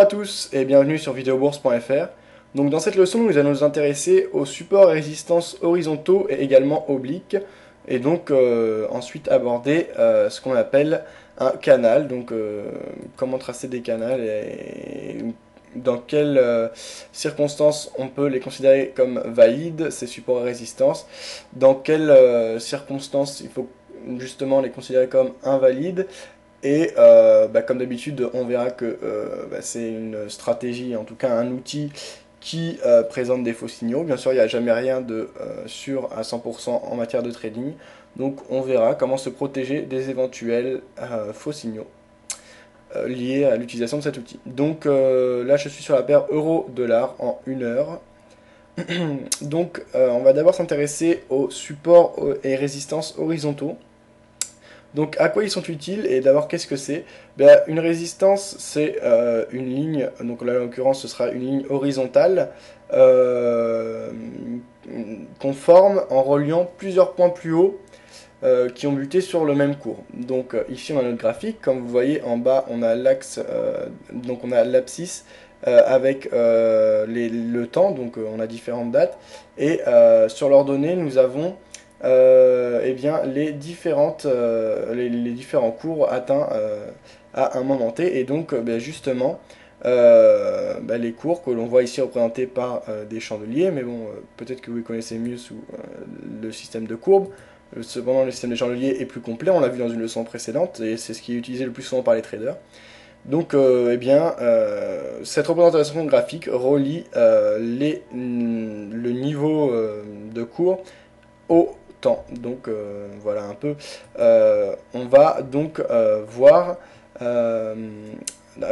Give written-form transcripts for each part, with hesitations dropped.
à tous et bienvenue sur videobourse.fr. Donc dans cette leçon, nous allons nous intéresser aux supports et résistances horizontaux et également obliques, et donc ensuite aborder ce qu'on appelle un canal, donc comment tracer des canals et dans quelles circonstances on peut les considérer comme valides, ces supports et résistances, dans quelles circonstances il faut justement les considérer comme invalides. Et comme d'habitude, on verra que c'est une stratégie, en tout cas un outil qui présente des faux signaux. Bien sûr, il n'y a jamais rien de sûr à 100% en matière de trading. Donc on verra comment se protéger des éventuels faux signaux liés à l'utilisation de cet outil. Donc là, je suis sur la paire euro-dollar en 1 heure. Donc on va d'abord s'intéresser aux supports et résistances horizontaux. Donc à quoi ils sont utiles et d'abord qu'est-ce que c'est? Une résistance c'est une ligne, donc là en l'occurrence ce sera une ligne horizontale qu'on forme en reliant plusieurs points plus hauts qui ont buté sur le même cours. Donc ici on a notre graphique, comme vous voyez en bas on a l'axe, donc on a l'abscisse avec le temps, donc on a différentes dates, et sur l'ordonnée nous avons les différents cours atteints à un moment T, et donc justement les cours que l'on voit ici représentés par des chandeliers, mais bon, peut-être que vous les connaissez mieux sous le système de courbes. Cependant, le système des chandeliers est plus complet, on l'a vu dans une leçon précédente, et c'est ce qui est utilisé le plus souvent par les traders. Donc, cette représentation graphique relie le niveau de cours au temps. Donc voilà un peu. On va donc voir à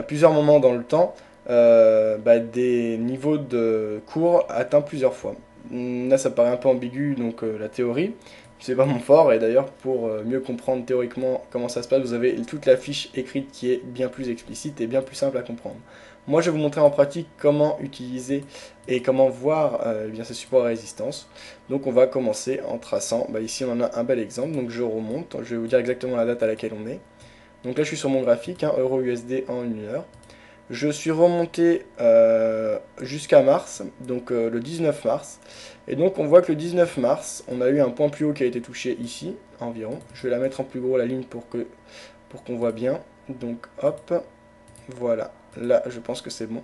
plusieurs moments dans le temps des niveaux de cours atteints plusieurs fois. Là ça paraît un peu ambigu, donc la théorie, c'est pas mon fort, et d'ailleurs pour mieux comprendre théoriquement comment ça se passe, vous avez toute la fiche écrite qui est bien plus explicite et bien plus simple à comprendre. Moi je vais vous montrer en pratique comment utiliser et comment voir ces supports à résistance. Donc on va commencer en traçant, ici on en a un bel exemple, donc je remonte, je vais vous dire exactement la date à laquelle on est. Donc là je suis sur mon graphique, euro-USD en 1 heure. Je suis remonté jusqu'à mars, donc le 19 mars. Et donc on voit que le 19 mars, on a eu un point plus haut qui a été touché ici, environ. Je vais la mettre en plus gros la ligne pour qu'on voit bien. Donc hop, voilà, là je pense que c'est bon.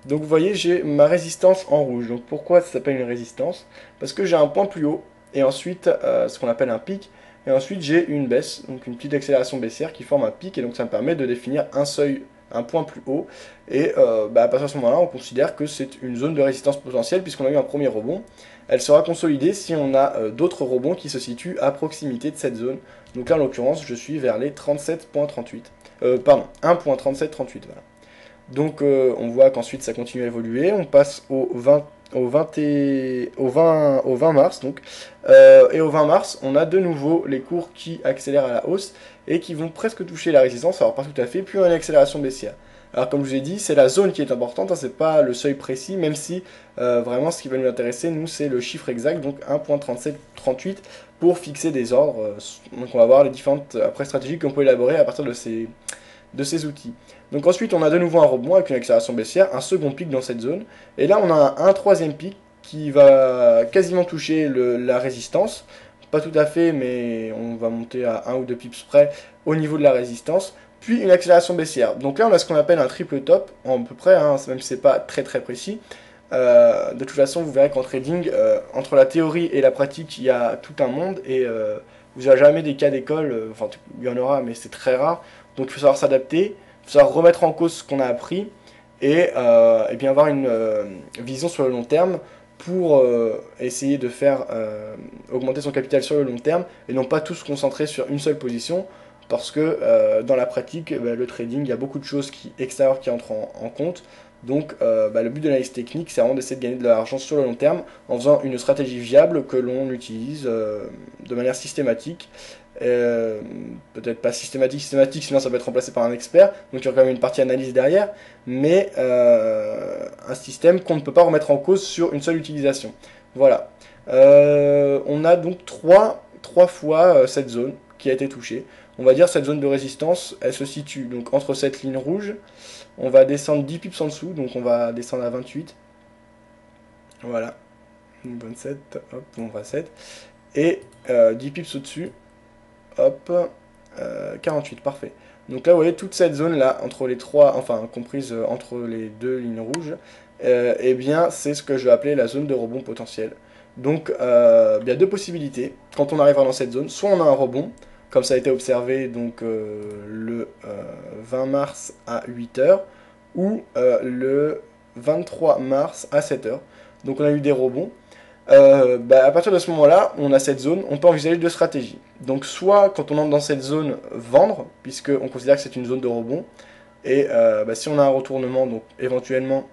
Donc vous voyez, j'ai ma résistance en rouge. Donc pourquoi ça s'appelle une résistance? Parce que j'ai un point plus haut, et ensuite ce qu'on appelle un pic, et ensuite j'ai une baisse, donc une petite accélération baissière qui forme un pic, et donc ça me permet de définir un seuil, un point plus haut, et à partir de ce moment-là, on considère que c'est une zone de résistance potentielle, puisqu'on a eu un premier rebond. Elle sera consolidée si on a d'autres rebonds qui se situent à proximité de cette zone. Donc là, en l'occurrence, je suis vers les 37.38, pardon, 1.3738, voilà. Donc on voit qu'ensuite ça continue à évoluer, on passe au 20 mars, donc, et au 20 mars on a de nouveau les cours qui accélèrent à la hausse et qui vont presque toucher la résistance, alors pas tout à fait, puis on a une accélération baissière. Alors comme je vous ai dit, c'est la zone qui est importante, c'est pas le seuil précis, même si vraiment ce qui va nous intéresser, nous, c'est le chiffre exact, donc 1.3738, pour fixer des ordres. Donc on va voir les différentes stratégies qu'on peut élaborer à partir de ces outils. Donc ensuite on a de nouveau un rebond avec une accélération baissière, un second pic dans cette zone, et là on a un troisième pic qui va quasiment toucher la résistance, pas tout à fait, mais on va monter à 1 ou 2 pips près au niveau de la résistance, puis une accélération baissière. Donc là on a ce qu'on appelle un triple top, à peu près, même si c'est pas très précis. De toute façon vous verrez qu'en trading, entre la théorie et la pratique, il y a tout un monde, et vous n'aurez jamais des cas d'école, enfin il y en aura mais c'est très rare, donc il faut savoir s'adapter, il faut savoir remettre en cause ce qu'on a appris, et bien avoir une vision sur le long terme pour essayer de faire augmenter son capital sur le long terme, et non pas tout se concentrer sur une seule position, parce que dans la pratique, le trading, il y a beaucoup de choses extérieures qui entrent en compte. Donc le but de l'analyse technique, c'est vraiment d'essayer de gagner de l'argent sur le long terme en faisant une stratégie viable que l'on utilise de manière systématique. Peut-être pas systématique, sinon ça peut être remplacé par un expert, donc il y a quand même une partie analyse derrière, mais un système qu'on ne peut pas remettre en cause sur une seule utilisation. Voilà. On a donc trois fois cette zone qui a été touchée. on va dire cette zone de résistance, elle se situe donc entre cette ligne rouge, on va descendre 10 pips en dessous, donc on va descendre à 28, voilà, 27, hop, on va 7, et 10 pips au-dessus, hop, 48, parfait. Donc là, vous voyez, toute cette zone-là, entre les trois, enfin, comprise entre les deux lignes rouges, eh bien, c'est ce que je vais appeler la zone de rebond potentiel. Donc, il y a deux possibilités. Quand on arrivera dans cette zone, soit on a un rebond, comme ça a été observé donc, le 20 mars à 8h, ou le 23 mars à 7h. Donc on a eu des rebonds. À partir de ce moment-là, on a cette zone, on peut envisager deux stratégies. Donc soit quand on entre dans cette zone, vendre, puisqu'on considère que c'est une zone de rebond, et si on a un retournement, donc éventuellement,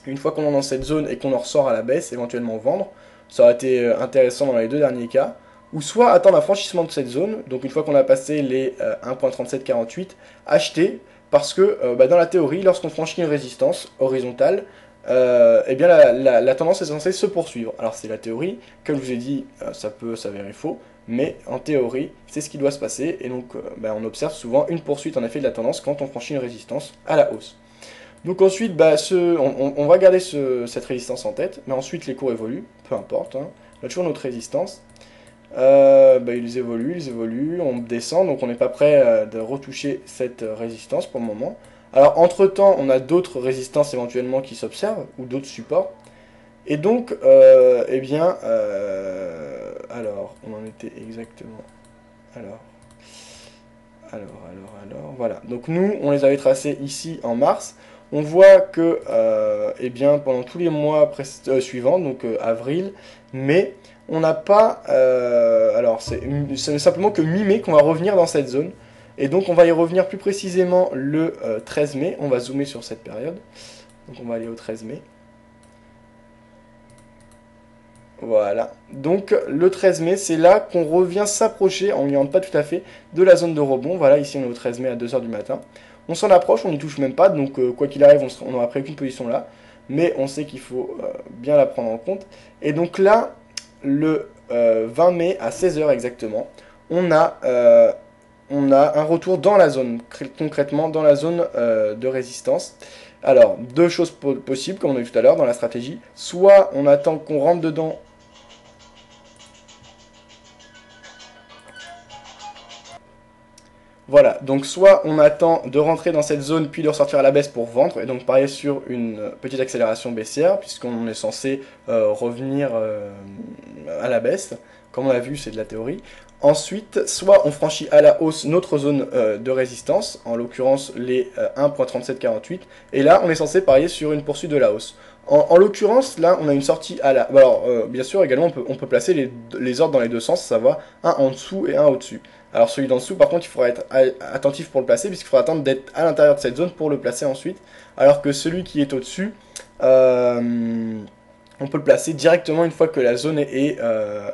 une fois qu'on est dans cette zone et qu'on en ressort à la baisse, éventuellement vendre, ça aurait été intéressant dans les deux derniers cas, ou soit attendre un franchissement de cette zone, donc une fois qu'on a passé les 1.3748, acheter, parce que dans la théorie, lorsqu'on franchit une résistance horizontale, eh bien la tendance est censée se poursuivre. Alors c'est la théorie, comme je vous ai dit, ça peut s'avérer faux, mais en théorie, c'est ce qui doit se passer, et donc on observe souvent une poursuite en effet de la tendance quand on franchit une résistance à la hausse. Donc ensuite, on va garder cette résistance en tête, mais ensuite les cours évoluent, peu importe, hein. On a toujours notre résistance. Ils évoluent, on descend, donc on n'est pas prêt de retoucher cette résistance pour le moment. Alors entre temps, on a d'autres résistances éventuellement qui s'observent, ou d'autres supports. Et donc, alors, on en était exactement. Voilà. Donc nous, on les avait tracés ici en mars. On voit que, pendant tous les mois suivants, donc avril, mai, on n'a pas... c'est simplement que mi-mai qu'on va revenir dans cette zone. Et donc on va y revenir plus précisément le 13 mai. On va zoomer sur cette période. Donc on va aller au 13 mai. Voilà. Donc le 13 mai, c'est là qu'on revient s'approcher, on n'y entre pas tout à fait, de la zone de rebond. Voilà, ici on est au 13 mai à 2h du matin. On s'en approche, on n'y touche même pas, donc quoi qu'il arrive, on n'aura pris aucune position là. Mais on sait qu'il faut bien la prendre en compte. Et donc là, le 20 mai à 16h exactement, on a un retour dans la zone, concrètement dans la zone de résistance. Alors, deux choses possibles, comme on a vu tout à l'heure dans la stratégie. Soit on attend qu'on rentre dedans. Voilà, donc soit on attend de rentrer dans cette zone puis de ressortir à la baisse pour vendre, et donc parier sur une petite accélération baissière, puisqu'on est censé revenir à la baisse. Comme on l'a vu, c'est de la théorie. Ensuite, soit on franchit à la hausse notre zone de résistance, en l'occurrence les 1.3748, et là on est censé parier sur une poursuite de la hausse. En l'occurrence, là on a une sortie à la... Alors, bien sûr, également on peut placer les ordres dans les deux sens, à savoir un en dessous et un au-dessus. Alors celui d'en dessous, par contre, il faudra être attentif pour le placer, puisqu'il faudra attendre d'être à l'intérieur de cette zone pour le placer ensuite, alors que celui qui est au-dessus... on peut le placer directement une fois que la zone est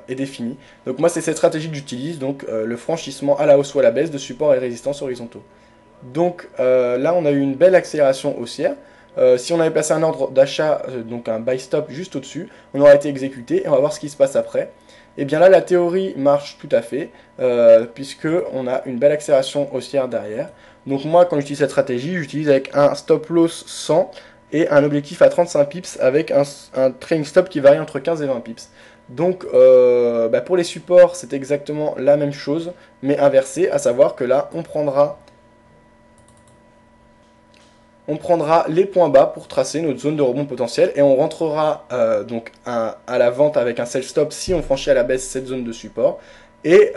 définie. Donc moi c'est cette stratégie que j'utilise, donc le franchissement à la hausse ou à la baisse de support et résistance horizontaux. Donc là on a eu une belle accélération haussière. Si on avait placé un ordre d'achat, donc un buy stop juste au-dessus, on aurait été exécuté et on va voir ce qui se passe après. Et bien là la théorie marche tout à fait, puisque on a une belle accélération haussière derrière. Donc moi quand j'utilise cette stratégie, j'utilise avec un stop loss 100 et un objectif à 35 pips avec un trailing stop qui varie entre 15 et 20 pips. Donc pour les supports c'est exactement la même chose mais inversé, à savoir que là on prendra les points bas pour tracer notre zone de rebond potentiel et on rentrera donc à la vente avec un sell stop si on franchit à la baisse cette zone de support. Et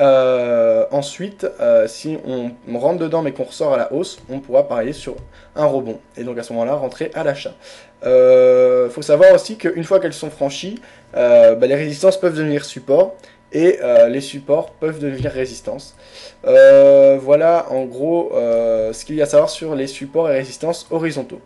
ensuite, si on rentre dedans mais qu'on ressort à la hausse, on pourra parier sur un rebond. Et donc à ce moment-là, rentrer à l'achat. Faut savoir aussi qu'une fois qu'elles sont franchies, les résistances peuvent devenir support et les supports peuvent devenir résistance. Voilà en gros ce qu'il y a à savoir sur les supports et résistances horizontaux.